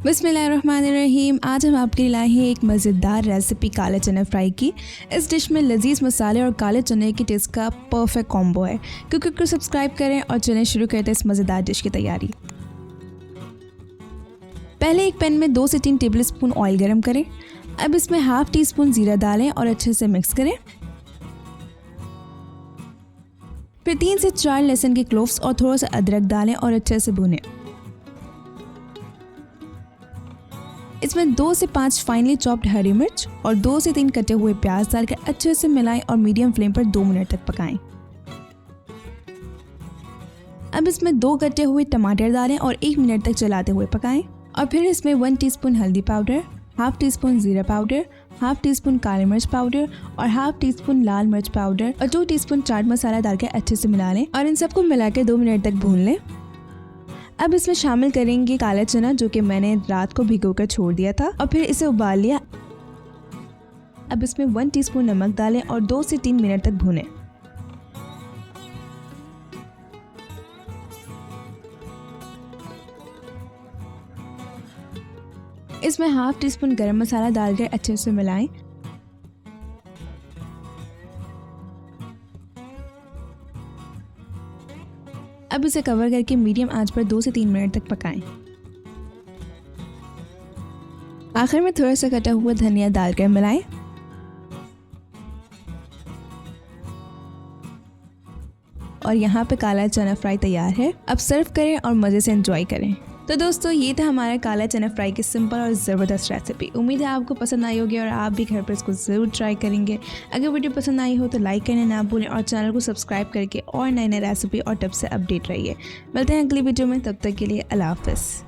बिस्मिल्लाहिर्रहमानिर्रहीम। आज हम आपके लिए लाए हैं एक मज़ेदार रेसिपी काले चने फ्राई की। इस डिश में लजीज मसाले और काले चने की टेस्ट का परफेक्ट कॉम्बो है। कुकिंग को सब्सक्राइब करें और चलें शुरू करते हैं इस मज़ेदार डिश की तैयारी। पहले एक पैन में 2 से 3 टेबल स्पून ऑयल गर्म करें। अब इसमें हाफ टी स्पून ज़ीरा डालें और अच्छे से मिक्स करें। फिर 3 से 4 लहसुन के क्लोव्स और थोड़ा सा अदरक डालें और अच्छे से भूनें। इसमें 2 से 5 फाइनली चॉप्ड हरी मिर्च और 2 से 3 कटे हुए प्याज डालकर अच्छे से मिलाएं और मीडियम फ्लेम पर 2 मिनट तक पकाएं। अब इसमें 2 कटे हुए टमाटर डालें और 1 मिनट तक चलाते हुए पकाएं। और फिर इसमें 1 टीस्पून हल्दी पाउडर, हाफ टी स्पून जीरा पाउडर, हाफ टी स्पून काली मिर्च पाउडर और हाफ टी स्पून लाल मिर्च पाउडर और 2 टीस्पून चाट मसाला डालकर अच्छे से मिला लें और इन सबको मिलाकर 2 मिनट तक भून लें। अब इसमें शामिल करेंगे काला चना जो कि मैंने रात को भिगोकर छोड़ दिया था और फिर इसे उबाल लिया। अब इसमें 1 टीस्पून नमक डालें और 2 से 3 मिनट तक भूनें। इसमें हाफ टी स्पून गरम मसाला डालकर अच्छे से मिलाएं। अब इसे कवर करके मीडियम आंच पर 2 से 3 मिनट तक पकाएं। आखिर में थोड़ा सा कटा हुआ धनिया डालकर मिलाएं। और यहाँ पे काला चना फ्राई तैयार है। अब सर्व करें और मज़े से एंजॉय करें। तो दोस्तों ये था हमारा काला चना फ्राई की सिंपल और ज़बरदस्त रेसिपी। उम्मीद है आपको पसंद आई होगी और आप भी घर पर इसको ज़रूर ट्राई करेंगे। अगर वीडियो पसंद आई हो तो लाइक करना ना भूलें और चैनल को सब्सक्राइब करके और नए नए रेसिपी और टिप्स से अपडेट रहिए। मिलते हैं अगली वीडियो में, तब तक के लिए अल्लाह हाफ़िज़।